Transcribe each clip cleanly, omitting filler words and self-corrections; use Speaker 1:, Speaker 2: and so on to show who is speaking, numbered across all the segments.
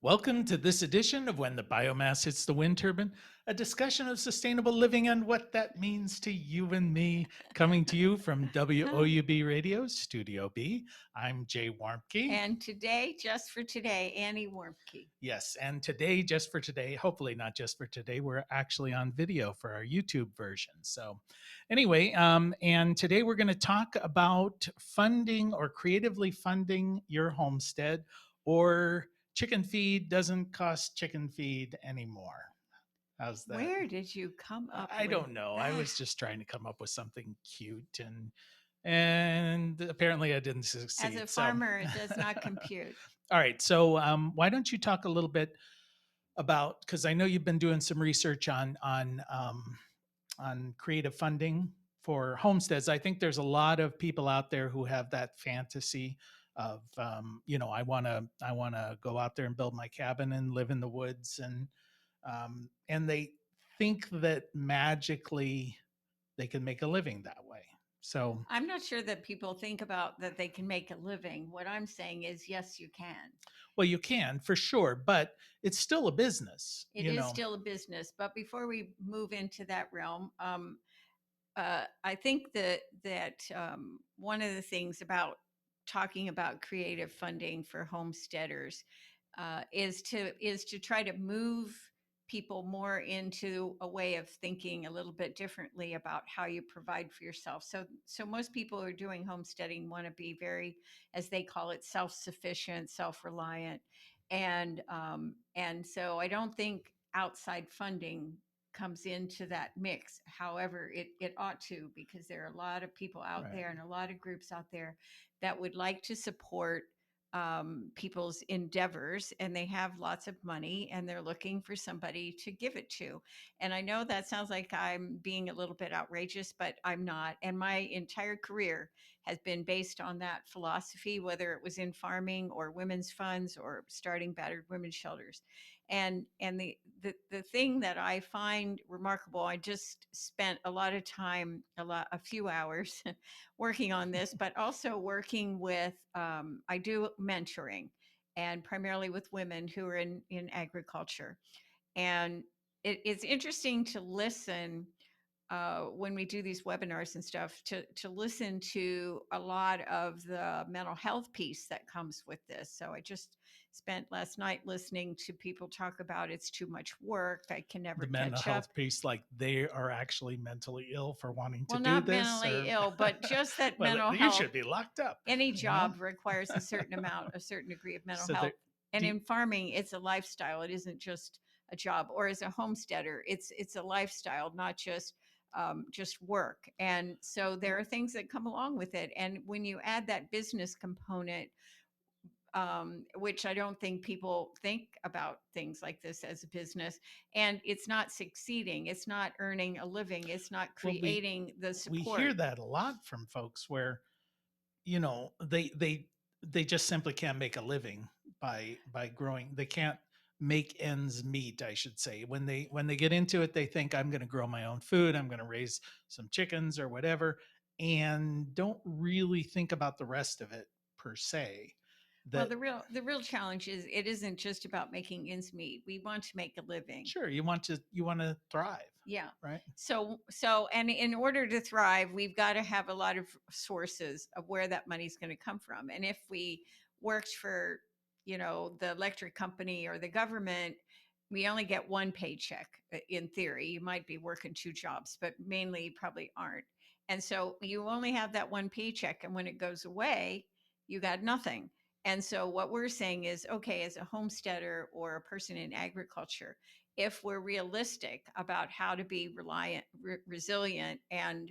Speaker 1: Welcome to this edition of When the Biomass Hits the Wind Turbine, a discussion of sustainable living and what that means to you and me. Coming to you from WOUB Radio, Studio B. I'm Jay Warmke.
Speaker 2: And today, just for today, Annie Warmke.
Speaker 1: Yes, and today, just for today, hopefully not just for today, we're actually on video for our YouTube version. So, anyway, and today we're going to talk about funding or creatively funding your homestead, or chicken feed doesn't cost chicken feed anymore. How's that?
Speaker 2: Where did you come up
Speaker 1: I
Speaker 2: with
Speaker 1: don't know. I
Speaker 2: that?
Speaker 1: was just trying to come up with something cute, and apparently I didn't
Speaker 2: As a
Speaker 1: succeed. So,
Speaker 2: farmer, it does not compute.
Speaker 1: all right. So, why don't you talk a little bit about, because I know you've been doing some research on creative funding for homesteads. I think there's a lot of people out there who have that fantasy of I want to go out there and build my cabin and live in the woods, and they think that magically they can make a living that way. So,
Speaker 2: I'm not sure that people think about that they can make a living. What I'm saying is, yes, you can.
Speaker 1: well, you can for sure, but it's still a business,
Speaker 2: It is still a business. But before we move into that realm, I think that one of the things about talking about creative funding for homesteaders is to try to move people more into a way of thinking a little bit differently about how you provide for yourself. So most people who are doing homesteading want to be very, as they call it, self-sufficient, self-reliant, and so I don't think outside funding comes into that mix. However, it ought to, because there are a lot of people out
Speaker 1: right.
Speaker 2: there and a lot of groups out there that would like to support people's endeavors, and they have lots of money and they're looking for somebody to give it to. And I know that sounds like I'm being a little bit outrageous, but I'm not. And my entire career has been based on that philosophy, whether it was in farming or women's funds or starting battered women's shelters. And the thing that I find remarkable, I just spent a lot of time, a few hours working on this, but also working with, I do mentoring, and primarily with women who are in agriculture. And it's interesting to listen when we do these webinars and stuff, to listen to a lot of the mental health piece that comes with this. So I just spent last night listening to people talk about it's too much work. I can never
Speaker 1: The mental
Speaker 2: catch up.
Speaker 1: health piece, like they are actually mentally ill for wanting to
Speaker 2: Well,
Speaker 1: do
Speaker 2: not
Speaker 1: this,
Speaker 2: mentally
Speaker 1: or
Speaker 2: ill, but just that
Speaker 1: well,
Speaker 2: mental
Speaker 1: you
Speaker 2: health.
Speaker 1: should be locked up,
Speaker 2: Any
Speaker 1: you know?
Speaker 2: job requires a certain degree of mental
Speaker 1: So there,
Speaker 2: health. And
Speaker 1: do you,
Speaker 2: in farming, it's a lifestyle. It isn't just a job. Or as a homesteader, it's a lifestyle, not just work. And so there are things that come along with it. And when you add that business component, which I don't think people think about things like this as a business, and it's not succeeding, it's not earning a living, it's not
Speaker 1: well,
Speaker 2: creating the
Speaker 1: we hear
Speaker 2: support.
Speaker 1: that a lot from folks where, they just simply can't make a living by growing. They can't make ends meet, I should say. When they get into it, they think, I'm going to grow my own food, I'm going to raise some chickens or whatever, and don't really think about the rest of it per se.
Speaker 2: Well,
Speaker 1: That
Speaker 2: the real challenge is it isn't just about making ends meet. We want to make a living.
Speaker 1: sure, you want to thrive,
Speaker 2: Yeah.
Speaker 1: right?
Speaker 2: And in order to thrive, we've got to have a lot of sources of where that money's going to come from. And if we worked for, the electric company or the government, we only get one paycheck in theory. You might be working two jobs, but mainly you probably aren't. And so you only have that one paycheck. And when it goes away, you got nothing. And so what we're saying is, okay, as a homesteader or a person in agriculture, if we're realistic about how to be resilient and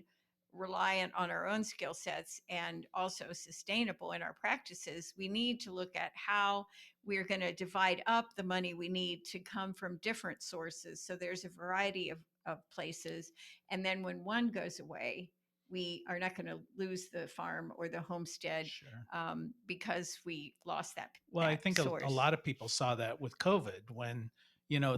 Speaker 2: reliant on our own skill sets and also sustainable in our practices, we need to look at how we're going to divide up the money we need to come from different sources. So there's a variety of places. And then when one goes away, we are not going to lose the farm or the homestead,
Speaker 1: Sure.
Speaker 2: because we lost that
Speaker 1: Well, I
Speaker 2: that
Speaker 1: think a
Speaker 2: source.
Speaker 1: lot of people saw that with COVID when,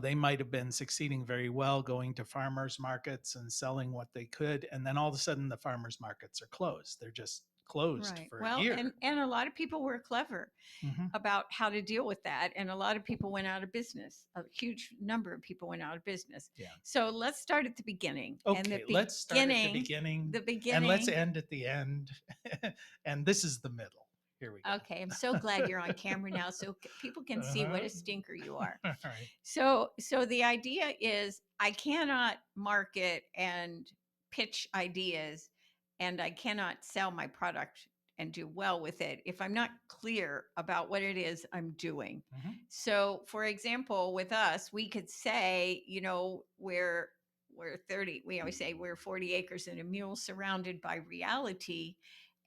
Speaker 1: they might have been succeeding very well going to farmers markets and selling what they could. And then all of a sudden the farmers markets are closed. They're just closed
Speaker 2: Right.
Speaker 1: for a
Speaker 2: Well,
Speaker 1: year.
Speaker 2: and a lot of people were clever
Speaker 1: Hmm.
Speaker 2: about how to deal with that, and a lot of people went out of business. A huge number of people went out of business.
Speaker 1: Yeah.
Speaker 2: So let's start at the beginning. And
Speaker 1: Okay, let's start at
Speaker 2: the
Speaker 1: the beginning and let's
Speaker 2: beginning.
Speaker 1: end at the end. And this is the middle. Here we
Speaker 2: Okay, I'm so glad
Speaker 1: go.
Speaker 2: you're on camera now, so people can see what
Speaker 1: Uh-huh.
Speaker 2: a stinker you are.
Speaker 1: All right.
Speaker 2: So the idea is I cannot market and pitch ideas, and I cannot sell my product and do well with it if I'm not clear about what it is I'm doing.
Speaker 1: Hmm.
Speaker 2: So for example, with us, we could say, you know, we're 30, we always say we're 40 acres and a mule surrounded by reality,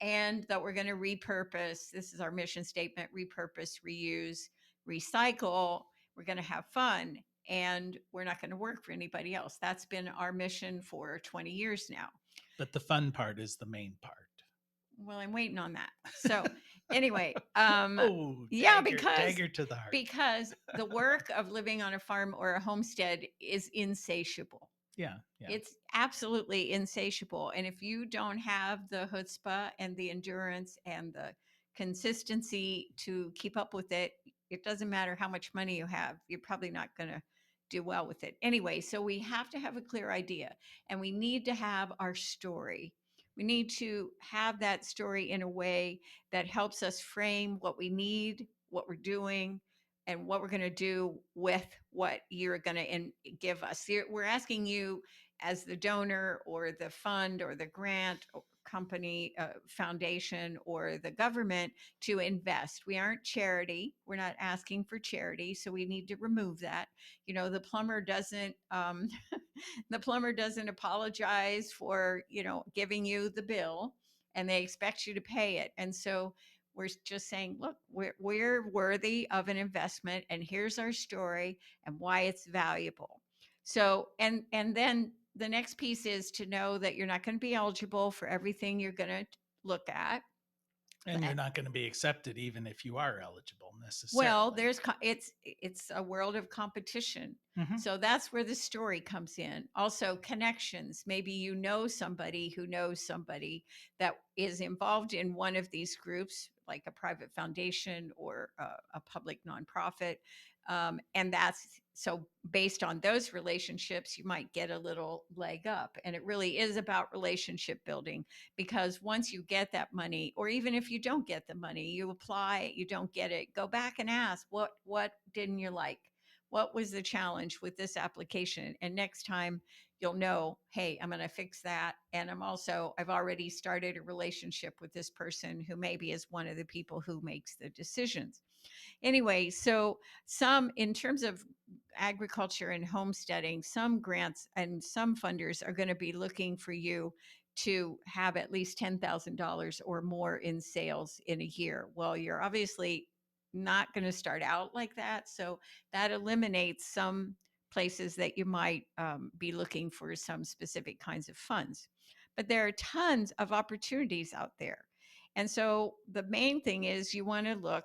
Speaker 2: and that we're going to repurpose. This is our mission statement: repurpose, reuse, recycle. We're going to have fun, and we're not going to work for anybody else. That's been our mission for 20 years now.
Speaker 1: But the fun part is the main part.
Speaker 2: Well, I'm waiting on that. So anyway,
Speaker 1: Oh,
Speaker 2: yeah,
Speaker 1: dagger, dagger to the heart.
Speaker 2: because the work of living on a farm or a homestead is insatiable.
Speaker 1: Yeah, yeah.
Speaker 2: It's absolutely insatiable. And if you don't have the chutzpah and the endurance and the consistency to keep up with it, it doesn't matter how much money you have, you're probably not going to do well with it. Anyway, so we have to have a clear idea, and we need to have our story. We need to have that story in a way that helps us frame what we need, what we're doing, and what we're going to do with what you're going to give us. We're asking you, as the donor or the fund or the grant or company, foundation, or the government, to invest. We aren't charity. We're not asking for charity, so we need to remove that. You know, the plumber doesn't the plumber doesn't apologize for, you know, giving you the bill, and they expect you to pay it. And so we're just saying, look, we're worthy of an investment, and here's our story and why it's valuable. So, and then the next piece is to know that you're not going to be eligible for everything you're going to look at.
Speaker 1: And you're not going to be accepted even if you are eligible
Speaker 2: Well,
Speaker 1: necessarily.
Speaker 2: it's a world of competition.
Speaker 1: Hmm.
Speaker 2: So that's where the story comes in. Also, connections. Maybe you know somebody who knows somebody that is involved in one of these groups, like a private foundation or a public nonprofit. And that's so based on those relationships, you might get a little leg up. And it really is about relationship building, because once you get that money, or even if you don't get the money, you apply, you don't get it, go back and ask, what didn't you like? What was the challenge with this application? And next time you'll know, hey, I'm going to fix that. And I've already started a relationship with this person who maybe is one of the people who makes the decisions. Anyway, so some, in terms of agriculture and homesteading, some grants and some funders are going to be looking for you to have at least $10,000 or more in sales in a year. Well, you're obviously not going to start out like that. So that eliminates some places that you might be looking for some specific kinds of funds. But there are tons of opportunities out there. And so the main thing is you want to look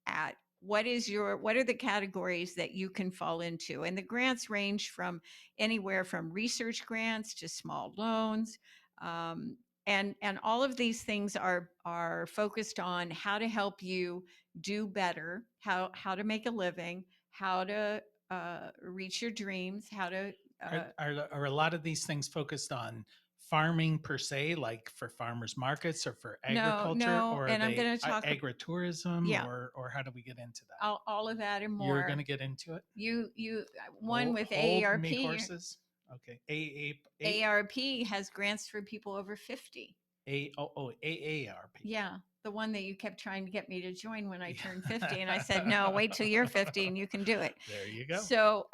Speaker 2: at what are the categories that you can fall into. And the grants range from anywhere from research grants to small loans. um, and all of these things are focused on how to help you do better, how to make a living, how to reach your dreams, how to
Speaker 1: Are, are a lot of these things focused on farming per se, like for farmers markets or for
Speaker 2: no,
Speaker 1: agriculture,
Speaker 2: no.
Speaker 1: or are
Speaker 2: And I'm
Speaker 1: they
Speaker 2: going to talk
Speaker 1: agritourism,
Speaker 2: yeah,
Speaker 1: or how do we get into that?
Speaker 2: all of that and
Speaker 1: You're going
Speaker 2: more.
Speaker 1: to get into it.
Speaker 2: You one
Speaker 1: Hold,
Speaker 2: with
Speaker 1: hold me
Speaker 2: AARP.
Speaker 1: horses. Okay. A
Speaker 2: ARP has grants for people over 50.
Speaker 1: AARP.
Speaker 2: Yeah, the one that you kept trying to get me to join when I turned 50, and I said,
Speaker 1: Yeah.
Speaker 2: "No, wait till you're 50 and you can do it."
Speaker 1: There you go.
Speaker 2: So,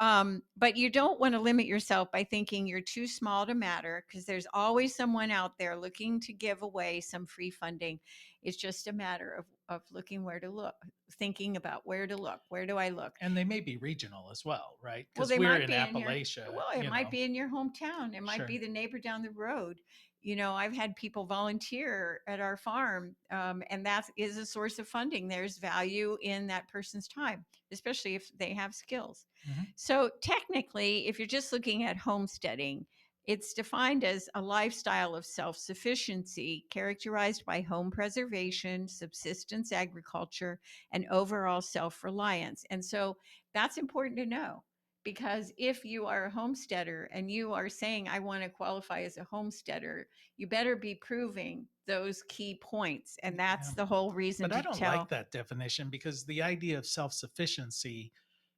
Speaker 2: but you don't want to limit yourself by thinking you're too small to matter, because there's always someone out there looking to give away some free funding. It's just a matter of looking where to look, thinking about where to look. Where do I look?
Speaker 1: And they may be regional as well, right?
Speaker 2: Well,
Speaker 1: Because
Speaker 2: they
Speaker 1: we're
Speaker 2: might
Speaker 1: in
Speaker 2: be in your
Speaker 1: Appalachia,
Speaker 2: well, it might be in your hometown. It might be
Speaker 1: Sure.
Speaker 2: the neighbor down the road. You know, I've had people volunteer at our farm, and that is a source of funding. There's value in that person's time, especially if they have skills.
Speaker 1: Mhm.
Speaker 2: So technically, if you're just looking at homesteading, It's defined as a lifestyle of self sufficiency characterized by home preservation, subsistence agriculture, and overall self reliance. And so that's important to know, because if you are a homesteader and you are saying, I want to qualify as a homesteader, you better be proving those key points. And
Speaker 1: Yeah.
Speaker 2: that's the whole reason
Speaker 1: But I
Speaker 2: to
Speaker 1: don't like
Speaker 2: tell.
Speaker 1: that definition because the idea of self sufficiency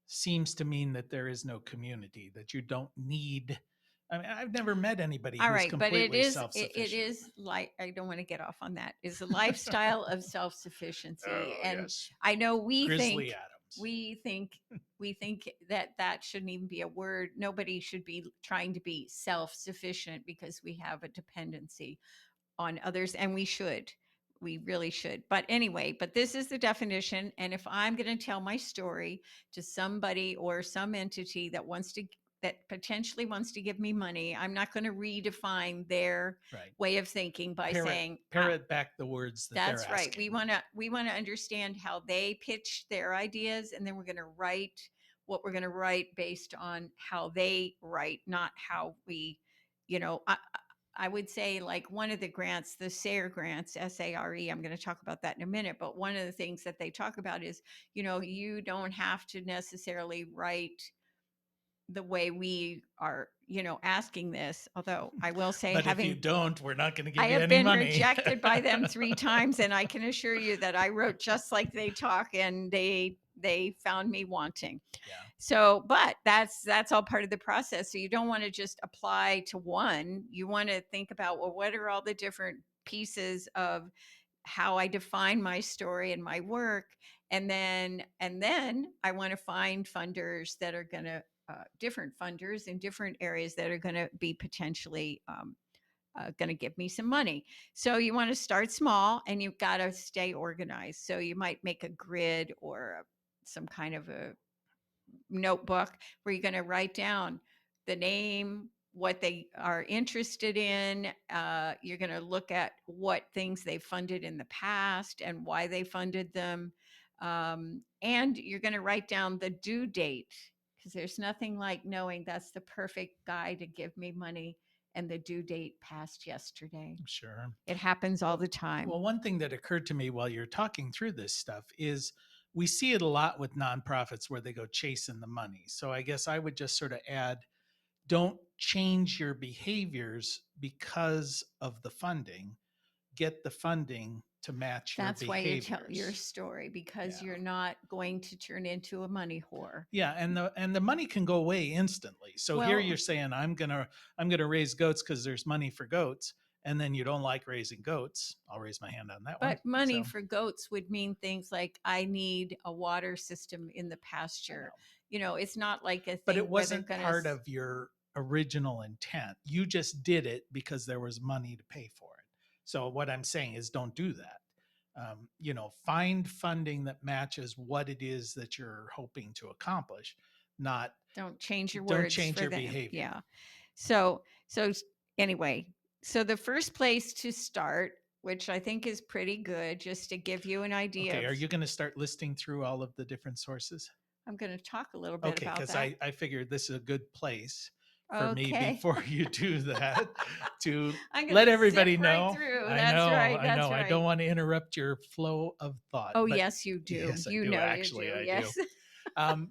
Speaker 1: seems to mean that there is no community, that you don't need. I mean, I've never met anybody
Speaker 2: All
Speaker 1: who's
Speaker 2: right, but
Speaker 1: completely self
Speaker 2: it
Speaker 1: sufficient.
Speaker 2: is like, I don't want to get off on that. Is a lifestyle of self-sufficiency.
Speaker 1: Oh,
Speaker 2: And
Speaker 1: yes.
Speaker 2: I know
Speaker 1: Grizzly Adams.
Speaker 2: we think we think that that shouldn't even be a word. Nobody should be trying to be self-sufficient because we have a dependency on others, and we really should. But anyway, but this is the definition, and if I'm going to tell my story to somebody or some entity that potentially wants to give me money, I'm not going to redefine their
Speaker 1: Right.
Speaker 2: way of thinking by
Speaker 1: Parrot,
Speaker 2: saying,
Speaker 1: parrot back the words that they're
Speaker 2: that's right.
Speaker 1: asking.
Speaker 2: We want to understand how they pitch their ideas, and then we're going to write what we're going to write based on how they write, not how we, you know. I would say, like, one of the grants, the SARE grants, SARE. I'm going to talk about that in a minute. But one of the things that they talk about is, you don't have to necessarily write the way we are, asking this. Although I will say,
Speaker 1: But if you
Speaker 2: having
Speaker 1: don't, we're not going to
Speaker 2: I
Speaker 1: give you
Speaker 2: have
Speaker 1: any
Speaker 2: been
Speaker 1: money.
Speaker 2: rejected by them 3 times, and I can assure you that I wrote just like they talk, and they found me wanting.
Speaker 1: Yeah.
Speaker 2: So, but that's all part of the process. So you don't want to just apply to one. You want to think about, well, what are all the different pieces of how I define my story and my work, and then I want to find funders that are going to different funders in different areas that are going to be potentially going to give me some money. So you want to start small, and you've got to stay organized. So you might make a grid or some kind of a notebook where you're going to write down the name, what they are interested in. You're going to look at what things they funded in the past and why they funded them. And you're going to write down the due date, because there's nothing like knowing that's the perfect guy to give me money and the due date passed yesterday.
Speaker 1: Sure.
Speaker 2: It happens all
Speaker 1: Well,
Speaker 2: the time.
Speaker 1: well, one thing that occurred to me while you're talking through this stuff is we see it a lot with nonprofits where they go chasing the money. So I guess I would just sort of add, don't change your behaviors because of the funding. Get the funding to match your
Speaker 2: That's why you tell your
Speaker 1: behaviors.
Speaker 2: story, because
Speaker 1: Yeah.
Speaker 2: you're not going to turn into a money whore.
Speaker 1: Yeah, and the money can go away instantly. So here you're
Speaker 2: Well,
Speaker 1: saying I'm gonna raise goats because there's money for goats, and then you don't like raising goats. I'll raise my hand on that one.
Speaker 2: but money
Speaker 1: So
Speaker 2: for goats would mean things like, I need a water system in the
Speaker 1: I
Speaker 2: pasture.
Speaker 1: know,
Speaker 2: It's not like a
Speaker 1: but
Speaker 2: thing
Speaker 1: it
Speaker 2: where they're
Speaker 1: wasn't
Speaker 2: going to.
Speaker 1: part of your original intent. You just did it because there was money to pay for it. So what I'm saying is, don't do that. Find funding that matches what it is that you're hoping to accomplish. Not
Speaker 2: Don't change your
Speaker 1: don't
Speaker 2: words
Speaker 1: change
Speaker 2: for
Speaker 1: your
Speaker 2: them.
Speaker 1: behavior.
Speaker 2: Yeah. So anyway, so the first place to start, which I think is pretty good, just to give you an idea
Speaker 1: Okay,
Speaker 2: of,
Speaker 1: are you going to start listing through all of the different sources?
Speaker 2: I'm going to talk a little bit
Speaker 1: Okay,
Speaker 2: about
Speaker 1: because
Speaker 2: that.
Speaker 1: I figured this is a good place for me
Speaker 2: Okay.
Speaker 1: before you do that to
Speaker 2: I'm going
Speaker 1: let
Speaker 2: to zip
Speaker 1: everybody
Speaker 2: right
Speaker 1: know.
Speaker 2: through.
Speaker 1: I
Speaker 2: That's
Speaker 1: know,
Speaker 2: right.
Speaker 1: I
Speaker 2: That's
Speaker 1: know. I don't
Speaker 2: right.
Speaker 1: want to interrupt your flow of thought,
Speaker 2: Oh,
Speaker 1: but
Speaker 2: yes, you do.
Speaker 1: yes, I
Speaker 2: You
Speaker 1: do.
Speaker 2: know you
Speaker 1: Actually,
Speaker 2: do.
Speaker 1: I do.
Speaker 2: Yes.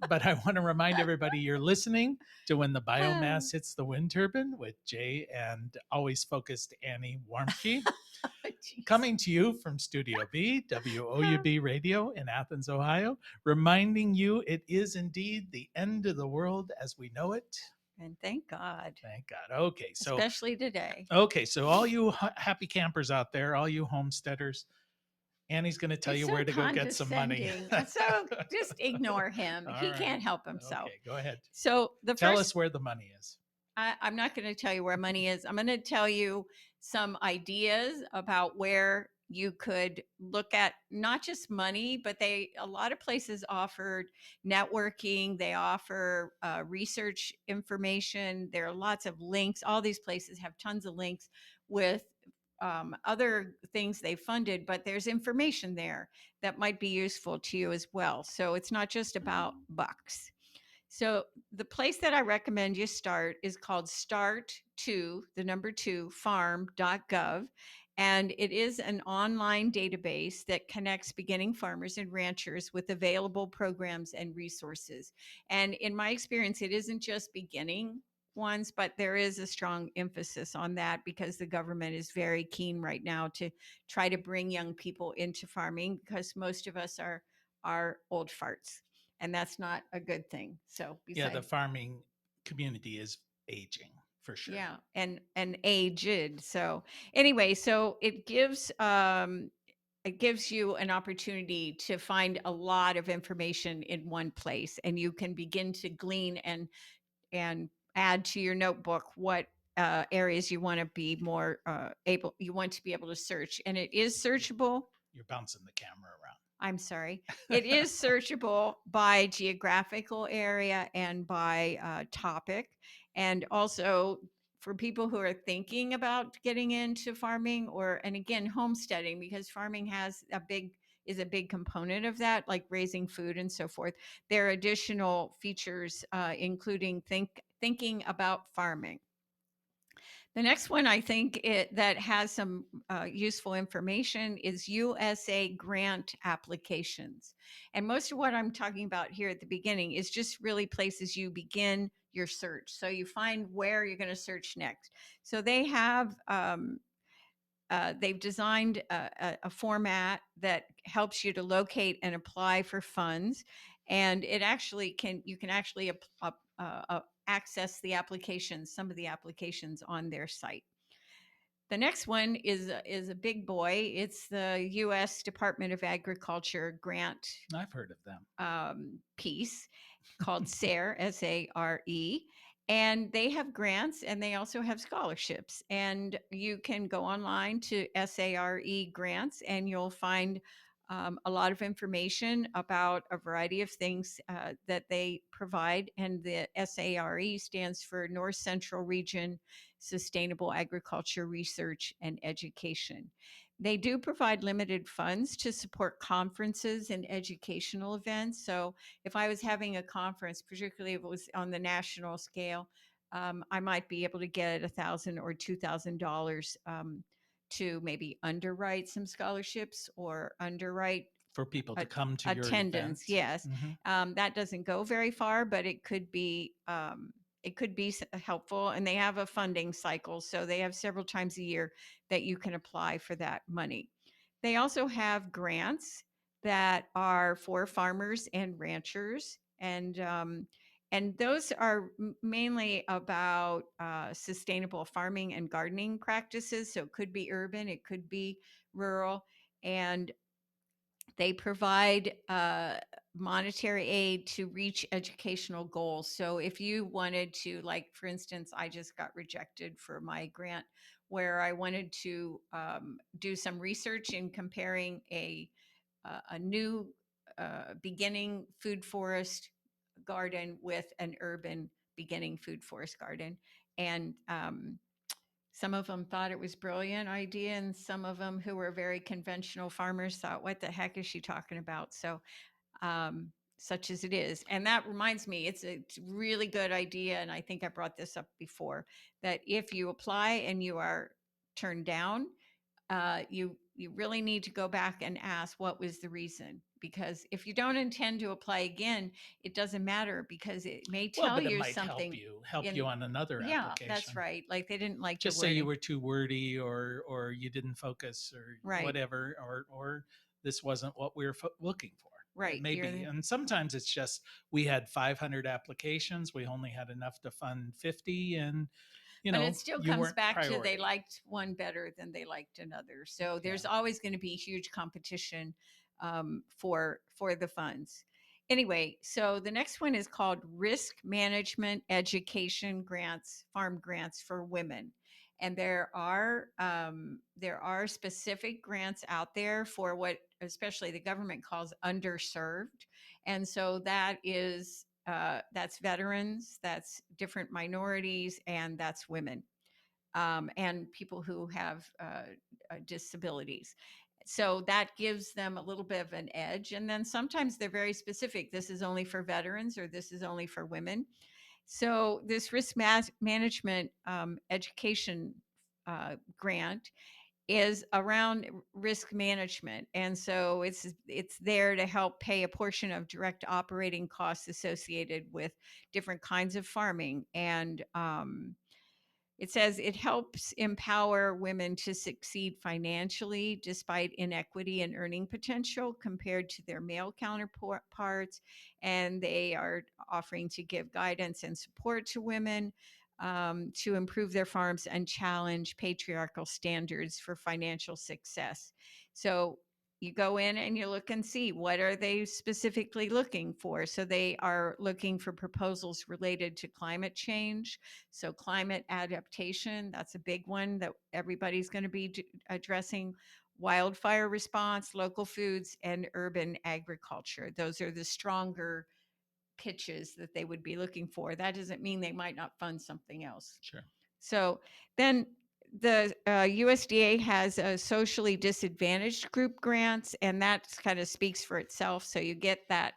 Speaker 1: But I want to remind everybody you're listening to When the Biomass Hits the Wind Turbine with Jay and always focused Annie Warmke.
Speaker 2: Jeez.
Speaker 1: Coming to you from Studio B, WOUB Radio in Athens, Ohio, reminding you it is indeed the end of the world as we know it.
Speaker 2: And thank God,
Speaker 1: Thank God. Okay, so
Speaker 2: especially today.
Speaker 1: all you happy campers out there, all you homesteaders, Annie's going to tell
Speaker 2: It's
Speaker 1: you
Speaker 2: so
Speaker 1: where to go get some money.
Speaker 2: condescending. So just ignore him.
Speaker 1: All
Speaker 2: He
Speaker 1: right.
Speaker 2: can't help himself.
Speaker 1: Okay, go ahead.
Speaker 2: So the
Speaker 1: Tell
Speaker 2: first,
Speaker 1: us where the money is.
Speaker 2: I'm not going to tell you where money is. I'm going to tell you some ideas about where you could look at not just money, but a lot of places offer networking. They offer research information. There are lots of links. All these places have tons of links with other things they funded, but there's information there that might be useful to you as well. So it's not just about bucks. So the place that I recommend you start is called start to the number two farm.gov. And it is an online database that connects beginning farmers and ranchers with available programs and resources. And in my experience, it isn't just beginning ones, but there is a strong emphasis on that because the government is very keen right now to try to bring young people into farming because most of us are old farts, and that's not a good thing. So
Speaker 1: Yeah, the
Speaker 2: besides,
Speaker 1: farming community is aging for sure.
Speaker 2: yeah, and aged. So anyway, so it gives you an opportunity to find a lot of information in one place, and you can begin to glean and add to your notebook what areas you want to be more able you want to be able to search, and it is
Speaker 1: You're,
Speaker 2: searchable.
Speaker 1: you're bouncing the camera
Speaker 2: I'm sorry. It
Speaker 1: around.
Speaker 2: is searchable by geographical area and by topic. And also for people who are thinking about getting into farming or, and again, homesteading, because farming is a big component of that, like raising food and so forth. There are additional features, including thinking about farming. The next one I think that has some useful information is USA grant applications. And most of what I'm talking about here at the beginning is just really places you begin your search. So you find where you're going to search next. So they've designed a format that helps you to locate and apply for funds, and you can actually access the applications, some of the applications on their site. The next one is a big boy. It's the U.S. Department of Agriculture grant
Speaker 1: I've heard of them.
Speaker 2: piece called SARE, SARE. And they have grants and they also have scholarships. And you can go online to SARE grants and you'll find a lot of information about a variety of things that they provide. And the SARE stands for North Central Region Sustainable Agriculture Research and Education. They do provide limited funds to support conferences and educational events. So if I was having a conference, particularly if it was on the national scale, I might be able to get $1,000 or $2,000 to maybe underwrite some scholarships or underwrite
Speaker 1: For people to
Speaker 2: a,
Speaker 1: come to your
Speaker 2: attendance.
Speaker 1: events.
Speaker 2: Yes,
Speaker 1: Hmm.
Speaker 2: that doesn't go very far, but it could be helpful. And they have a funding cycle, so they have several times a year that you can apply for that money. They also have grants that are for farmers and ranchers, and those are mainly about sustainable farming and gardening practices. So it could be urban, it could be rural, and they provide monetary aid to reach educational goals. So if you wanted to, like, for instance, I just got rejected for my grant where I wanted to do some research in comparing a new beginning food forest garden with an urban beginning food forest garden. And some of them thought it was brilliant idea, and some of them who were very conventional farmers thought, "What the heck is she talking about?" So, um, such as it is, and that reminds me, it's a really good idea, and I think I brought this up before, that if you apply and you are turned down, you really need to go back and ask what was the reason. Because if you don't intend to apply again, it doesn't matter because it may
Speaker 1: Well,
Speaker 2: tell
Speaker 1: but it
Speaker 2: you
Speaker 1: might
Speaker 2: something
Speaker 1: help you
Speaker 2: in.
Speaker 1: on another
Speaker 2: Yeah, that's
Speaker 1: application.
Speaker 2: right. Like they didn't like your
Speaker 1: Just say you
Speaker 2: wording.
Speaker 1: were too wordy, or you didn't focus, or
Speaker 2: Right,
Speaker 1: whatever, or this wasn't what we were looking for. It
Speaker 2: right.
Speaker 1: may be, and sometimes it's just we had 500 applications, we only had enough to fund 50, and
Speaker 2: But it still
Speaker 1: you
Speaker 2: comes
Speaker 1: weren't
Speaker 2: back to they
Speaker 1: priority.
Speaker 2: liked one better than they liked another. So
Speaker 1: Yeah.
Speaker 2: there's always going to be huge competition for the funds. Anyway, so the next one is called Risk Management Education Grants, Farm Grants for Women. And there are specific grants out there for what especially the government calls underserved, and so that's veterans, that's different minorities, and that's women, and people who have disabilities. So that gives them a little bit of an edge. And then sometimes they're very specific. This is only for veterans, or this is only for women. So this management education grant is around risk management, and so it's there to help pay a portion of direct operating costs associated with different kinds of farming. And it says it helps empower women to succeed financially despite inequity in earning potential compared to their male counterparts. And they are offering to give guidance and support to women to improve their farms and challenge patriarchal standards for financial success. So you go in and you look and see what are they specifically looking for. So they are looking for proposals related to climate change, so climate adaptation, that's a big one that everybody's going to be addressing. Wildfire response, local foods, and urban agriculture. Those are the stronger pitches that they would be looking for. That doesn't mean they might not fund something else.
Speaker 1: Sure.
Speaker 2: So then the USDA has a socially disadvantaged group grants, and that kind of speaks for itself. So you get that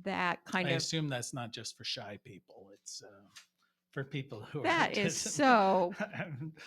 Speaker 1: I
Speaker 2: kind of
Speaker 1: assume that's not just for shy people. It's for people who are
Speaker 2: that is so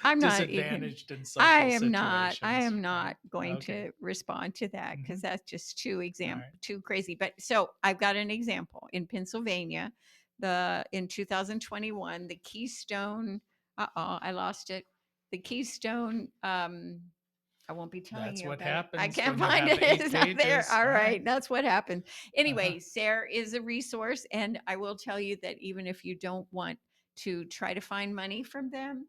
Speaker 2: I'm not even
Speaker 1: disadvantaged in social
Speaker 2: I
Speaker 1: situations,
Speaker 2: am
Speaker 1: right?
Speaker 2: not going
Speaker 1: Okay.
Speaker 2: to respond to that
Speaker 1: Hmm.
Speaker 2: because that's just
Speaker 1: All right.
Speaker 2: too crazy. But so I've got an example in Pennsylvania, the in 2021, the Keystone, I lost it. The Keystone, I won't be telling
Speaker 1: That's
Speaker 2: you
Speaker 1: what
Speaker 2: about it. I
Speaker 1: happens
Speaker 2: can't
Speaker 1: when you
Speaker 2: find
Speaker 1: have
Speaker 2: it.
Speaker 1: eight
Speaker 2: It's not there.
Speaker 1: pages.
Speaker 2: All
Speaker 1: All right.
Speaker 2: right. That's what happened.
Speaker 1: Uh-huh.
Speaker 2: Anyway, SARE is a resource. And I will tell you that even if you don't want to try to find money from them,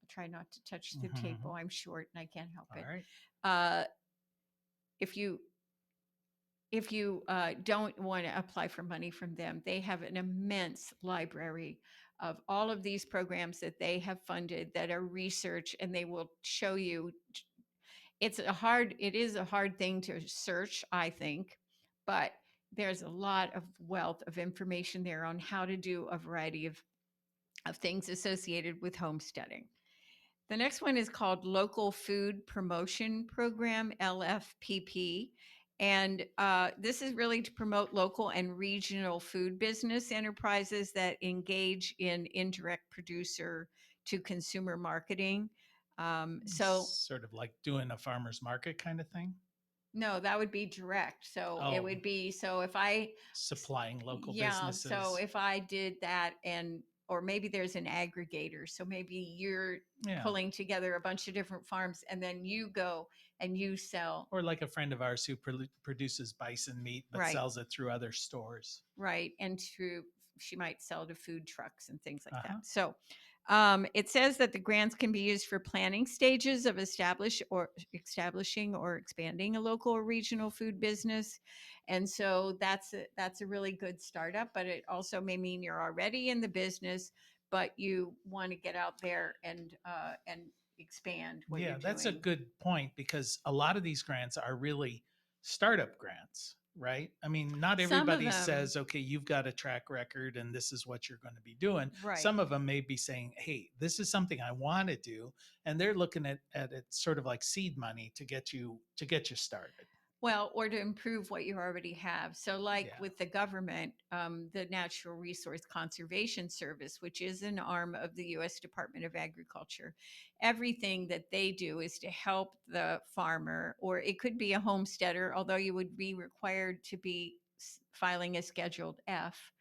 Speaker 2: try not to touch the
Speaker 1: Hmm.
Speaker 2: table. I'm short and I can't help
Speaker 1: All
Speaker 2: it.
Speaker 1: right.
Speaker 2: Uh, if you don't want to apply for money from them, they have an immense library of all of these programs that they have funded that are research, and they will show you. It is a hard thing to search, I think, but there's a lot of wealth of information there on how to do a variety of things associated with homesteading. The next one is called Local Food Promotion Program, LFPP. And this is really to promote local and regional food business enterprises that engage in indirect producer to consumer marketing. So,
Speaker 1: Sort of like doing a farmer's market kind of thing.
Speaker 2: no, that would be direct. So it
Speaker 1: Oh,
Speaker 2: would be, so if I
Speaker 1: supplying local
Speaker 2: yeah, so
Speaker 1: businesses.
Speaker 2: if I did that, and or maybe there's an aggregator. So maybe you're
Speaker 1: Yeah.
Speaker 2: pulling together a bunch of different farms, and then you go and you sell.
Speaker 1: Or like a friend of ours who produces bison meat but
Speaker 2: Right,
Speaker 1: sells it through other stores.
Speaker 2: right. And she might sell to food trucks and things like that.
Speaker 1: Uh-huh.
Speaker 2: So it says that the grants can be used for planning stages of establishing or expanding a local or regional food business. And so that's a really good startup, but it also may mean you're already in the business, but you want to get out there and expand what you're
Speaker 1: Yeah, that's a
Speaker 2: doing.
Speaker 1: good point because a lot of these grants are really startup grants, right? I mean, not
Speaker 2: Some of
Speaker 1: everybody
Speaker 2: them,
Speaker 1: says, okay, you've got a track record and this is what you're going to be doing.
Speaker 2: right.
Speaker 1: Some of them may be saying, hey, this is something I want to do. And they're looking at it sort of like seed money to get you started.
Speaker 2: Well, or to improve what you already have. So, like
Speaker 1: Yeah.
Speaker 2: with the government, the Natural Resource Conservation Service, which is an arm of the U.S. Department of Agriculture, everything that they do is to help the farmer, or it could be a homesteader, although you would be required to be filing a Scheduled F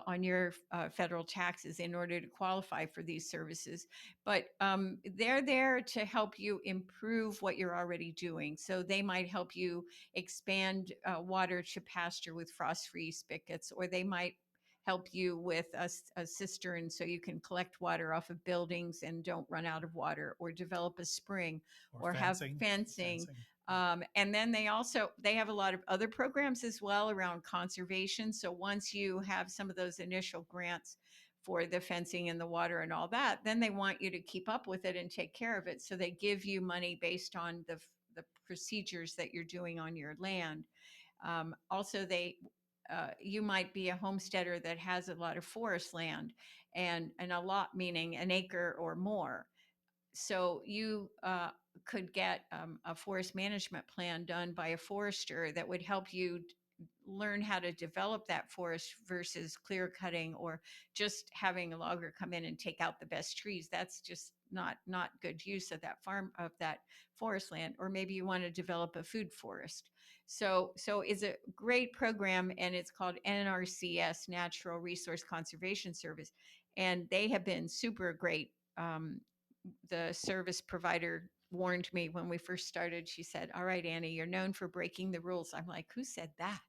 Speaker 2: on your federal taxes in order to qualify for these services. But they're there to help you improve what you're already doing. So they might help you expand water to pasture with frost free spigots, or they might help you with a cistern so you can collect water off of buildings and don't run out of water, or develop a spring,
Speaker 1: Or
Speaker 2: or have
Speaker 1: fencing.
Speaker 2: fencing.
Speaker 1: Fencing.
Speaker 2: And then they have a lot of other programs as well around conservation. So once you have some of those initial grants for the fencing and the water and all that, then they want you to keep up with it and take care of it. So they give you money based on the procedures that you're doing on your land. Also, you might be a homesteader that has a lot of forest land, and a lot meaning an acre or more. So you could get a forest management plan done by a forester that would help you learn how to develop that forest versus clear cutting or just having a logger come in and take out the best trees. That's just not good use of that farm of that forest land. Or maybe you want to develop a food forest. So it's a great program, and it's called NRCS, Natural Resource Conservation Service, and they have been super great. The service provider warned me when we first started. She said, "All right, Annie, you're known for breaking the rules." I'm like, "Who said that?"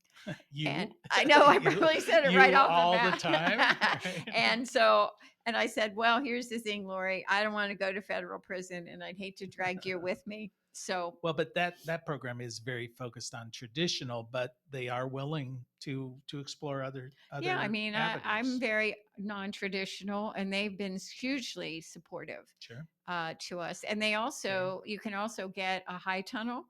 Speaker 2: And
Speaker 1: You,
Speaker 2: I know I
Speaker 1: you,
Speaker 2: probably said it right
Speaker 1: you
Speaker 2: off the
Speaker 1: all the
Speaker 2: bat.
Speaker 1: time, right?
Speaker 2: And so, and I said, "Well, here's the thing, Lori. I don't want to go to federal prison, and I'd hate to drag you with me." So,
Speaker 1: Well, but that program is very focused on traditional, but they are willing to explore
Speaker 2: yeah, I
Speaker 1: other
Speaker 2: mean, I'm
Speaker 1: avenues.
Speaker 2: very non-traditional, and they've been hugely supportive
Speaker 1: Sure.
Speaker 2: to us. And they
Speaker 1: Okay.
Speaker 2: also, you can also get a high tunnel.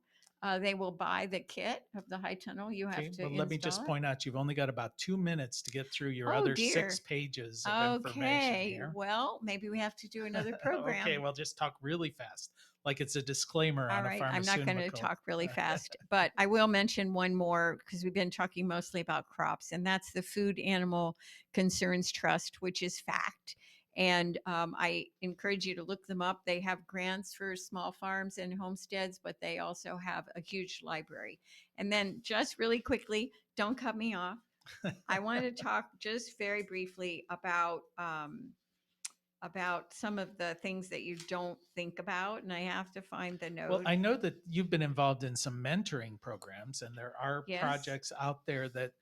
Speaker 2: They will buy the kit of the high tunnel. You have
Speaker 1: Okay.
Speaker 2: to
Speaker 1: Well, let me
Speaker 2: install
Speaker 1: just
Speaker 2: it.
Speaker 1: point out you've only got about 2 minutes to get through your
Speaker 2: Oh
Speaker 1: other six
Speaker 2: dear.
Speaker 1: pages of information
Speaker 2: Okay.
Speaker 1: here.
Speaker 2: Well, maybe we have to do another
Speaker 1: Okay.
Speaker 2: program.
Speaker 1: Well, just talk really fast, like it's a disclaimer
Speaker 2: All
Speaker 1: on a
Speaker 2: right. I'm not going to
Speaker 1: pharmaceutical.
Speaker 2: talk really fast, but I will mention one more because we've been talking mostly about crops, and that's the Food Animal Concerns Trust, which is FACT. And I encourage you to look them up. They have grants for small farms and homesteads, but they also have a huge library. And then, just really quickly, don't cut me off. I want to talk just very briefly about some of the things that you don't think about, and I have to find the
Speaker 1: Well,
Speaker 2: note.
Speaker 1: I know that you've been involved in some mentoring programs, and there are
Speaker 2: Yes,
Speaker 1: projects out there that,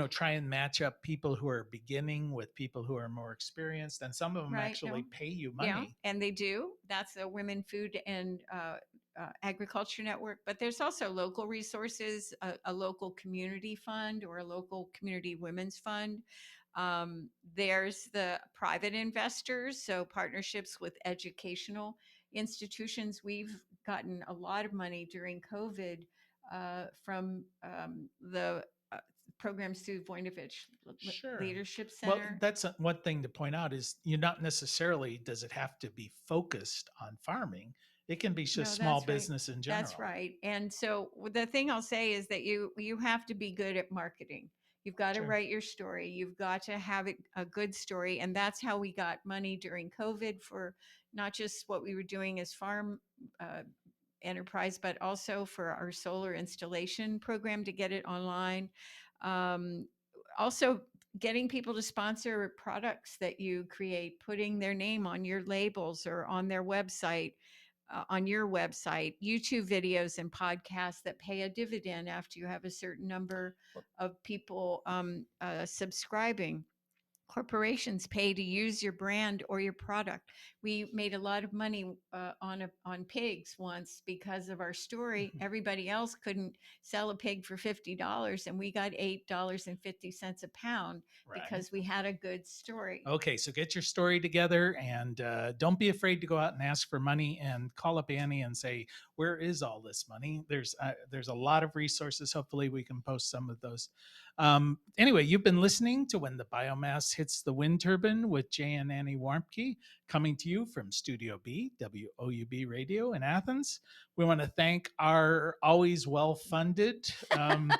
Speaker 1: try and match up people who are beginning with people who are more experienced, and some of them
Speaker 2: right.
Speaker 1: actually
Speaker 2: No,
Speaker 1: pay you
Speaker 2: yeah,
Speaker 1: money.
Speaker 2: and they do. That's a Women Food and Agriculture Network. But there's also local resources, a local community fund or a local community women's fund. There's the private investors, so partnerships with educational institutions. We've gotten a lot of money during COVID from the programs through Voinovich
Speaker 1: Sure.
Speaker 2: Leadership
Speaker 1: Well,
Speaker 2: Center.
Speaker 1: that's one thing to point out is you're not necessarily does it have to be focused on farming. It can be just
Speaker 2: No,
Speaker 1: small
Speaker 2: that's right.
Speaker 1: business in
Speaker 2: That's
Speaker 1: general.
Speaker 2: right. And so the thing I'll say is that you have to be good at marketing. You've got to
Speaker 1: Sure.
Speaker 2: write your story. You've got to have a good story, and that's how we got money during COVID for not just what we were doing as farm uh, enterprise, but also for our solar installation program to get it online. Um, Also, getting people to sponsor products that you create, putting their name on your labels or on their website, on your website, YouTube videos and podcasts that pay a dividend after you have a certain number
Speaker 1: Well,
Speaker 2: of people subscribing. Corporations pay to use your brand or your product. We made a lot of money on pigs once because of our story. Everybody else couldn't sell a pig for $50, and we got $8.50 a pound
Speaker 1: right.
Speaker 2: because we had a good story.
Speaker 1: Okay, so get your story together and don't be afraid to go out and ask for money and call up Annie and say, "Where is all this money?" There's a lot of resources. Hopefully, we can post some of those. Anyway, you've been listening to When the Biomass Hits the Wind Turbine with Jay and Annie Warmke, coming to you from Studio B, WOUB Radio in Athens. We want to thank our always well funded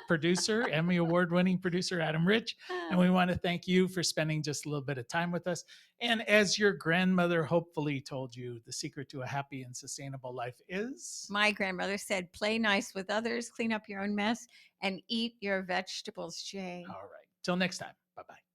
Speaker 1: producer, Emmy Award winning producer, Adam Rich. And we want to thank you for spending just a little bit of time with us. And as your grandmother hopefully told you, the secret to a happy and sustainable life is.
Speaker 2: My grandmother said, play nice with others, clean up your own mess, and eat your vegetables, Jay.
Speaker 1: All right. Till next time. Bye bye.